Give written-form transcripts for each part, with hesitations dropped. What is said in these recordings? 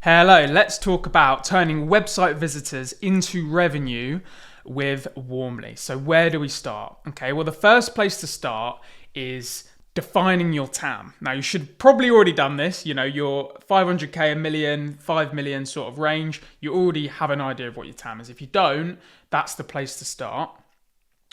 Hello, let's talk about turning website visitors into revenue with Warmly. So where do we start? Okay, well, the first place to start is defining your TAM. Now, you should probably already done this. You know, your 500K, a million, 5 million sort of range. You already have an idea of what your TAM is. If you don't, that's the place to start.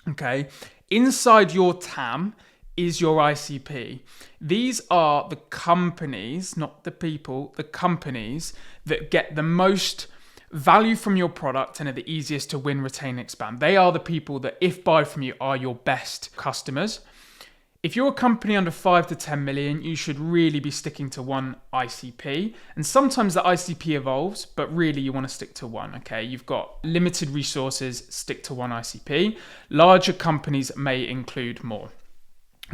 Okay, inside your TAM is your ICP. These are the companies, not the people, the companies that get the most value from your product and are the easiest to win, retain, expand. They are the people that, if buy from you, are your best customers. If you're a company under 5 to 10 million, you should really be sticking to one ICP. And sometimes the ICP evolves, but really you want to stick to one, okay? You've got limited resources, stick to one ICP. Larger companies may include more.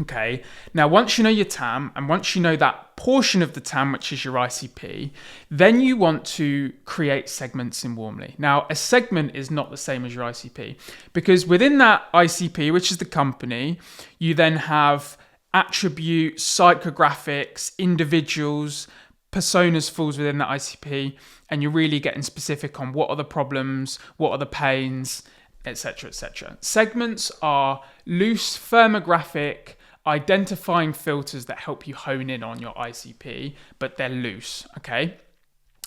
Okay, now once you know your TAM and once you know that portion of the TAM, which is your ICP, then you want to create segments in Warmly. Now, a segment is not the same as your ICP because within that ICP, which is the company, you then have attributes, psychographics, individuals, personas falls within that ICP, and you're really getting specific on what are the problems, what are the pains, etc., etc. Segments are loose firmographic identifying filters that help you hone in on your ICP, but they're loose, okay?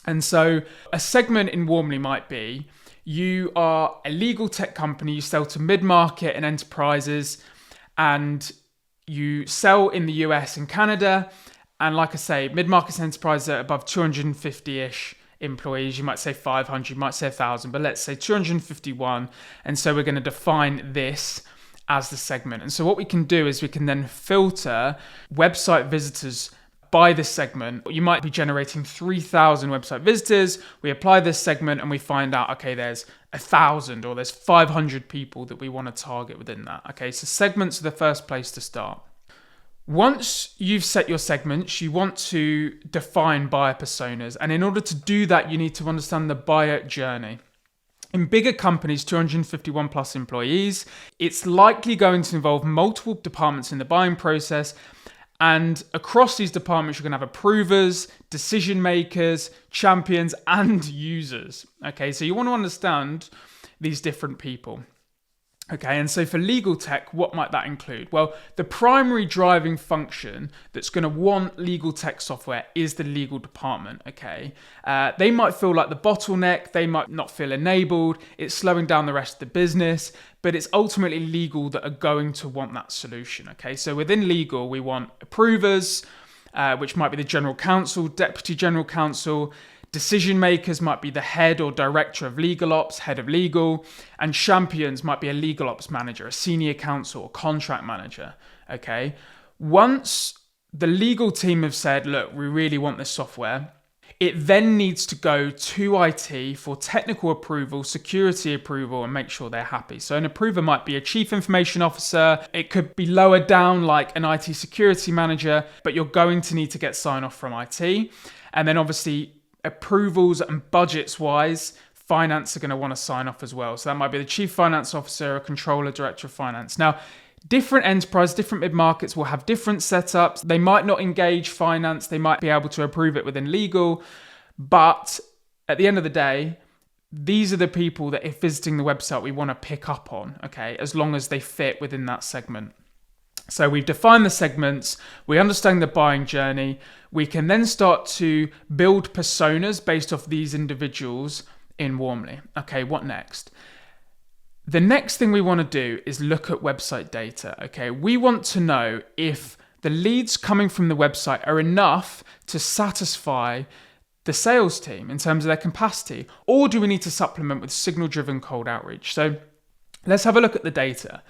And so a segment in Warmly might be, you are a legal tech company, you sell to mid-market and enterprises, and you sell in the US and Canada, and like I say, mid-market enterprises are above 250-ish employees. You might say 500, you might say 1,000, but let's say 251. And so we're going to define this as the segment. And so what we can do is we can then filter website visitors by this segment. You might be generating 3,000 website visitors. We apply this segment and we find out, okay, there's 1,000 or there's 500 people that we want to target within that. Okay, so segments are the first place to start. Once you've set your segments, you want to define buyer personas. And in order to do that, you need to understand the buyer journey. In bigger companies, 251 plus employees, it's likely going to involve multiple departments in the buying process. And across these departments, you're going to have approvers, decision makers, champions, and users. Okay, so you want to understand these different people. Okay, and so for legal tech, what might that include? Well, the primary driving function that's going to want legal tech software is the legal department, okay? They might feel like the bottleneck, they might not feel enabled, it's slowing down the rest of the business, but it's ultimately legal that are going to want that solution, okay? So within legal, we want approvers, which might be the general counsel, deputy general counsel. Decision makers might be the head or director of legal ops, head of legal, and champions might be a legal ops manager, a senior counsel, or contract manager, okay? Once the legal team have said, look, we really want this software, it then needs to go to IT for technical approval, security approval, and make sure they're happy. So an approver might be a chief information officer. It could be lower down like an IT security manager, but you're going to need to get sign off from IT. And then obviously approvals and budgets wise, finance are going to want to sign off as well. So that might be the chief finance officer, a controller, director of finance. Now, different enterprises, different mid-markets will have different setups. They might not engage finance. They might be able to approve it within legal. But at the end of the day, these are the people that if visiting the website, we want to pick up on, okay, as long as they fit within that segment. So we've defined the segments, we understand the buying journey, we can then start to build personas based off these individuals in Warmly. Okay, what next? The next thing we want to do is look at website data. Okay, we want to know if the leads coming from the website are enough to satisfy the sales team in terms of their capacity, or do we need to supplement with signal-driven cold outreach? So let's have a look at the data.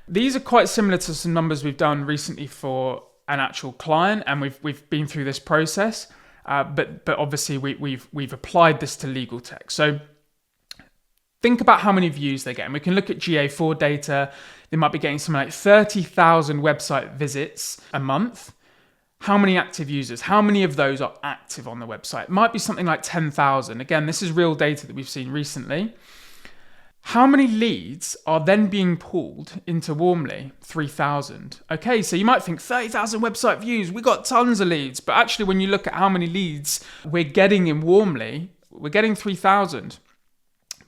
These are quite similar to some numbers we've done recently for an actual client, and we've been through this process, but obviously we've applied this to legal tech. So think about how many views they get, and we can look at GA4 data. They might be getting something like 30,000 website visits a month. How many active users? How many of those are active on the website? It might be something like 10,000. Again, this is real data that we've seen recently. How many leads are then being pulled into Warmly? 3,000. Okay, so you might think 30,000 website views, we got tons of leads. But actually, when you look at how many leads we're getting in Warmly, we're getting 3,000.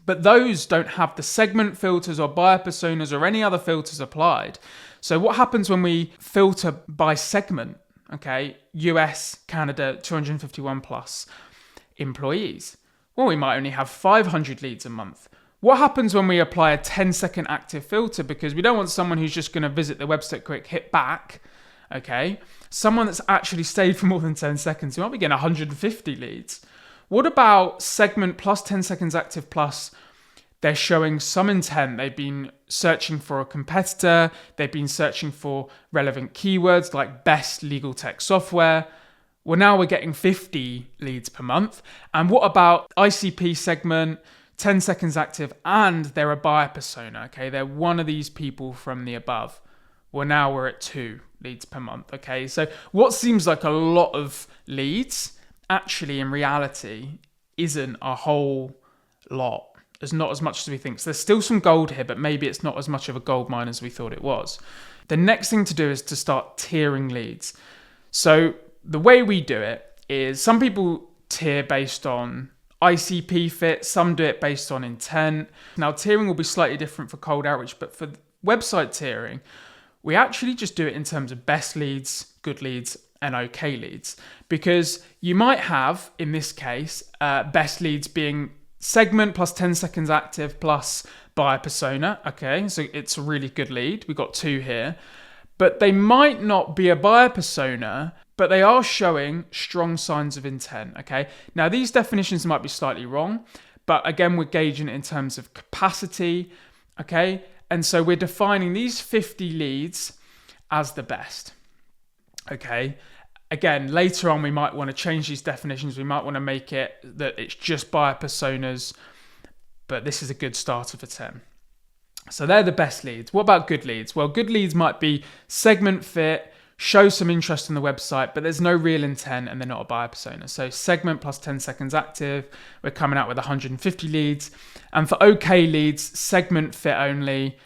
But those don't have the segment filters or buyer personas or any other filters applied. So what happens when we filter by segment? Okay, US, Canada, 251 plus employees. Well, we might only have 500 leads a month. What happens when we apply a 10-second active filter? Because we don't want someone who's just going to visit the website quick, hit back, okay? Someone that's actually stayed for more than 10 seconds, we might be getting 150 leads. What about segment plus 10 seconds active plus? They're showing some intent. They've been searching for a competitor. They've been searching for relevant keywords like best legal tech software. Well, now we're getting 50 leads per month. And what about ICP segment, 10 seconds active, and they're a buyer persona, okay? They're one of these people from the above. Well, now we're at 2 leads per month, okay? So what seems like a lot of leads, actually in reality, isn't a whole lot. There's not as much as we think. So there's still some gold here, but maybe it's not as much of a gold mine as we thought it was. The next thing to do is to start tiering leads. So the way we do it is some people tier based on ICP fit, some do it based on intent. Now, tiering will be slightly different for cold outreach, but for website tiering, we actually just do it in terms of best leads, good leads, and okay leads. Because you might have, in this case, best leads being segment plus 10 seconds active plus buyer persona. Okay, so it's a really good lead. We've got 2 here. But they might not be a buyer persona, but they are showing strong signs of intent, okay? Now, these definitions might be slightly wrong, but again, we're gauging it in terms of capacity, okay? And so we're defining these 50 leads as the best, okay? Again, later on, we might want to change these definitions. We might want to make it that it's just buyer personas, but this is a good starter for 10. So they're the best leads. What about good leads? Well, good leads might be segment fit, show some interest in the website, but there's no real intent and they're not a buyer persona. So segment plus 10 seconds active, we're coming out with 150 leads. And for okay leads, segment fit only,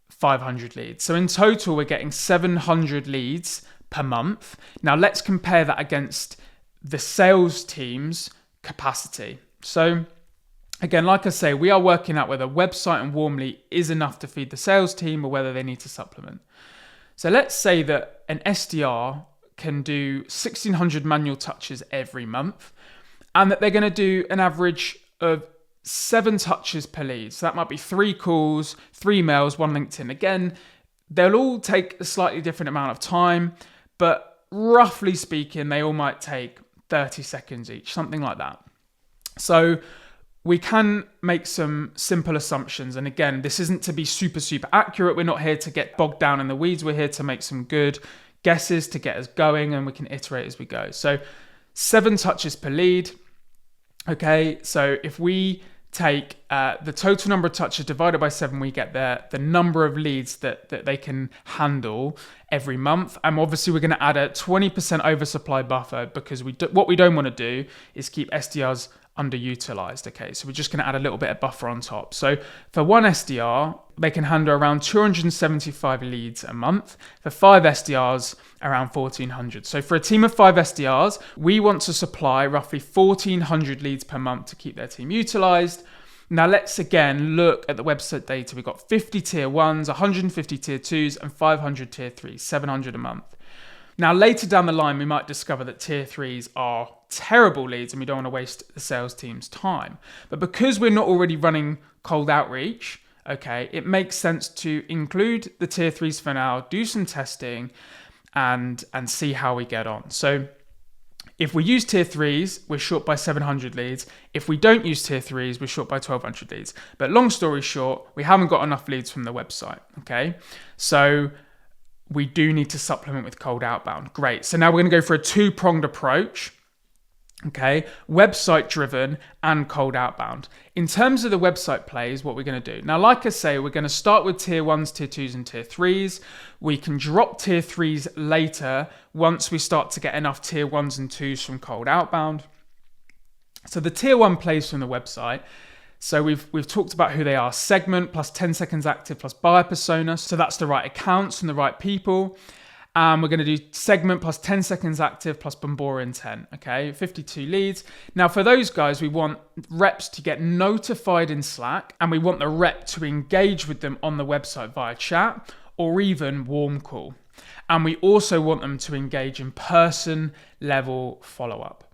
500 leads. So in total, we're getting 700 leads per month. Now let's compare that against the sales team's capacity. So again, like I say, we are working out whether website and Warmly is enough to feed the sales team or whether they need to supplement. So let's say that an SDR can do 1,600 manual touches every month and that they're going to do an average of 7 touches per lead. So that might be 3 calls, 3 mails, 1 LinkedIn. Again, they'll all take a slightly different amount of time, but roughly speaking, they all might take 30 seconds each, something like that. So we can make some simple assumptions. And again, this isn't to be super accurate. We're not here to get bogged down in the weeds. We're here to make some good guesses to get us going and we can iterate as we go. So 7 touches per lead. Okay, so if we take the total number of touches divided by 7, we get the number of leads that they can handle every month. And obviously we're going to add a 20% oversupply buffer because what we don't want to do is keep SDRs underutilized. Okay, so we're just going to add a little bit of buffer on top. So for one SDR, they can handle around 275 leads a month. For 5 SDRs, around 1,400. So for a team of 5 SDRs, we want to supply roughly 1,400 leads per month to keep their team utilized. Now let's again look at the website data. We've got 50 tier 1s, 150 tier 2s, and 500 tier 3s, 700 a month. Now, later down the line, we might discover that tier 3s are terrible leads and we don't want to waste the sales team's time. But because we're not already running cold outreach, okay, it makes sense to include the tier 3s for now, do some testing and see how we get on. So if we use tier 3s, we're short by 700 leads. If we don't use tier 3s, we're short by 1,200 leads. But long story short, we haven't got enough leads from the website, okay? So we do need to supplement with cold outbound. Great. So now we're going to go for a 2-pronged approach. Okay, website driven and cold outbound. In terms of the website plays, what we're going to do. Now, like I say, we're going to start with tier 1s, tier 2s, and tier 3s. We can drop tier 3s later once we start to get enough tier 1s and 2s from cold outbound. So the tier 1 plays from the website. So we've talked about who they are. Segment plus 10 seconds active plus buyer persona. So that's the right accounts and the right people. And we're going to do segment plus 10 seconds active plus Bombora intent. Okay, 52 leads. Now for those guys, we want reps to get notified in Slack, and we want the rep to engage with them on the website via chat or even warm call. And we also want them to engage in person level follow-up.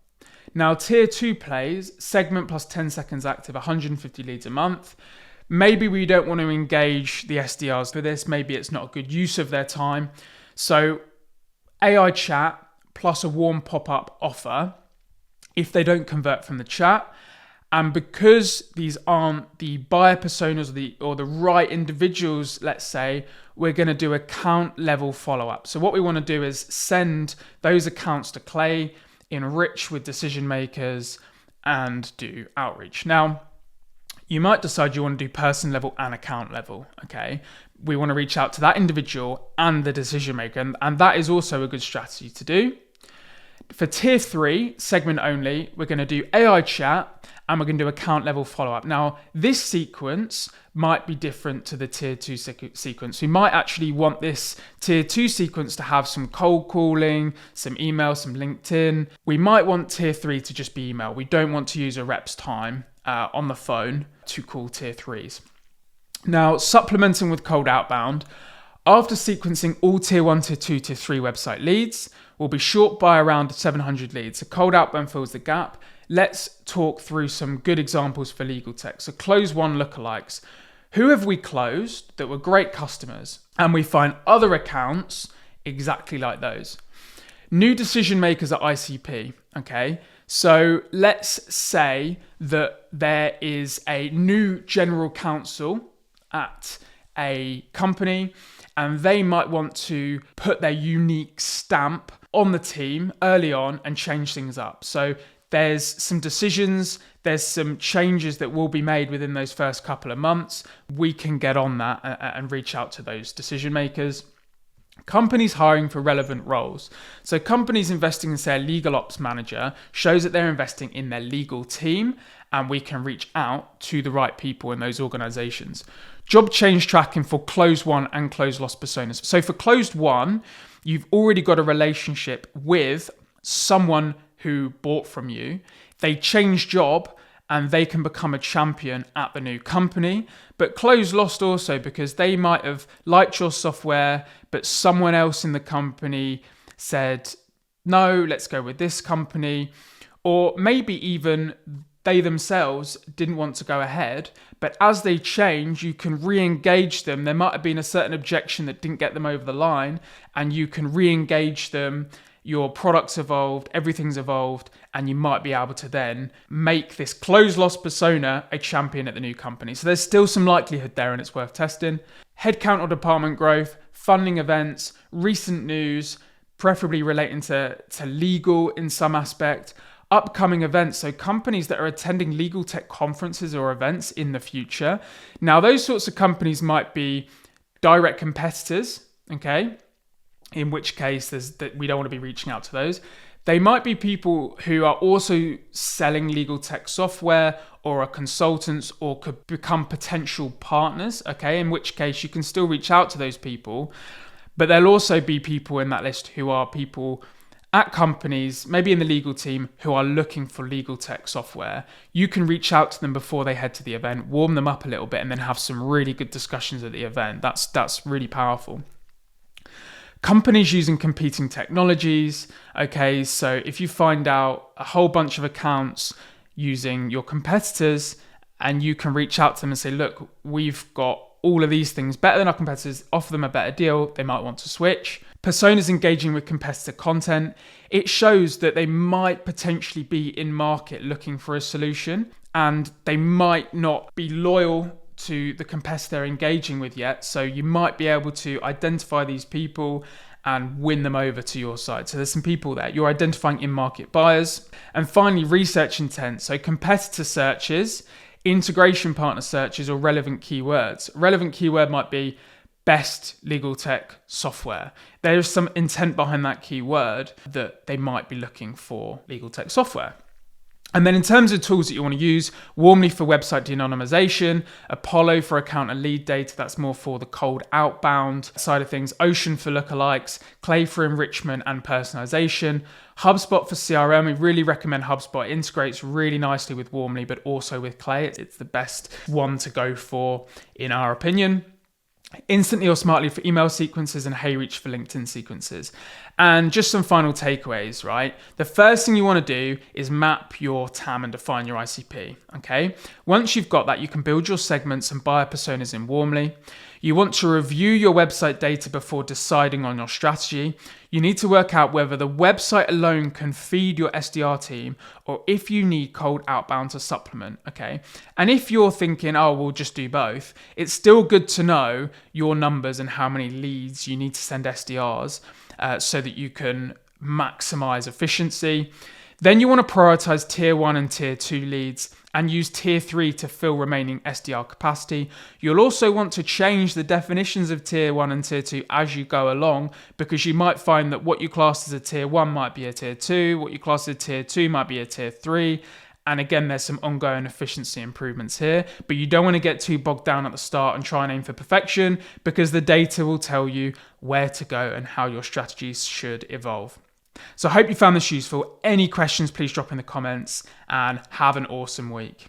Now, tier 2 plays, segment plus 10 seconds active, 150 leads a month. Maybe we don't want to engage the SDRs for this. Maybe it's not a good use of their time. So AI chat plus a warm pop-up offer if they don't convert from the chat. And because these aren't the buyer personas or the right individuals, let's say, we're going to do account level follow-up. So what we want to do is send those accounts to Clay, enrich with decision makers, and do outreach. Now, you might decide you want to do person level and account level, okay? We want to reach out to that individual and the decision maker, and that is also a good strategy to do. For tier 3, segment only, we're going to do AI chat and we're going to do account level follow-up. Now, this sequence might be different to the tier 2 sequence. We might actually want this tier 2 sequence to have some cold calling, some email, some LinkedIn. We might want tier 3 to just be email. We don't want to use a rep's time on the phone to call tier 3s. Now, supplementing with cold outbound, after sequencing all tier 1, tier 2, tier 3 website leads, we'll be short by around 700 leads. So cold outbound fills the gap. Let's talk through some good examples for legal tech. So close one lookalikes. Who have we closed that were great customers? And we find other accounts exactly like those. New decision makers at ICP, okay? So let's say that there is a new general counsel at a company and they might want to put their unique stamp on the team early on and change things up. So there's some decisions, there's some changes that will be made within those first couple of months. We can get on that and reach out to those decision makers. Companies hiring for relevant roles. So companies investing in, say, a legal ops manager shows that they're investing in their legal team, and we can reach out to the right people in those organizations. Job change tracking for closed won and closed lost personas. So for closed won, you've already got a relationship with someone who bought from you. They change job and they can become a champion at the new company. But closed lost also because they might have liked your software, but someone else in the company said, no, let's go with this company. Or maybe even they themselves didn't want to go ahead, but as they change, you can re-engage them. There might have been a certain objection that didn't get them over the line, and you can re-engage them. Your product's evolved, everything's evolved, and you might be able to then make this closed loss persona a champion at the new company. So there's still some likelihood there, and it's worth testing. Headcount or department growth, funding events, recent news, preferably relating to legal in some aspect. Upcoming events, so companies that are attending legal tech conferences or events in the future. Now, those sorts of companies might be direct competitors, okay? In which case, we don't want to be reaching out to those. They might be people who are also selling legal tech software or are consultants or could become potential partners, okay? In which case, you can still reach out to those people, but there'll also be people in that list who are people at companies, maybe in the legal team, who are looking for legal tech software. You can reach out to them before they head to the event, warm them up a little bit, and then have some really good discussions at the event. That's really powerful. Companies using competing technologies. Okay, so if you find out a whole bunch of accounts using your competitors, and you can reach out to them and say, look, we've got all of these things better than our competitors, offer them a better deal, they might want to switch. Personas engaging with competitor content. It shows that they might potentially be in market looking for a solution, and they might not be loyal to the competitor they're engaging with yet. So you might be able to identify these people and win them over to your side. So there's some people there. You're identifying in-market buyers. And finally, research intent. So competitor searches, integration partner searches, or relevant keywords. Relevant keyword might be best legal tech software. There is some intent behind that keyword that they might be looking for legal tech software. And then in terms of tools that you want to use, Warmly for website de-anonymization, Apollo for account and lead data, that's more for the cold outbound side of things, Ocean for lookalikes, Clay for enrichment and personalization, HubSpot for CRM. We really recommend HubSpot. It integrates really nicely with Warmly, but also with Clay. It's the best one to go for, in our opinion. Instantly or Smartly for email sequences, and HeyReach for LinkedIn sequences. And just some final takeaways, right? The first thing you want to do is map your TAM and define your ICP, okay? Once you've got that, you can build your segments and buyer personas in Warmly. You want to review your website data before deciding on your strategy. You need to work out whether the website alone can feed your SDR team or if you need cold outbound to supplement, okay? And if you're thinking, oh, we'll just do both, it's still good to know your numbers and how many leads you need to send SDRs so that you can maximize efficiency. Then you want to prioritize tier 1 and tier 2 leads and use tier 3 to fill remaining SDR capacity. You'll also want to change the definitions of tier 1 and tier 2 as you go along, because you might find that what you class as a tier 1 might be a tier 2, what you class as a tier 2 might be a tier 3. And again, there's some ongoing efficiency improvements here, but you don't want to get too bogged down at the start and try and aim for perfection, because the data will tell you where to go and how your strategies should evolve. So I hope you found this useful. Any questions, please drop in the comments, and have an awesome week.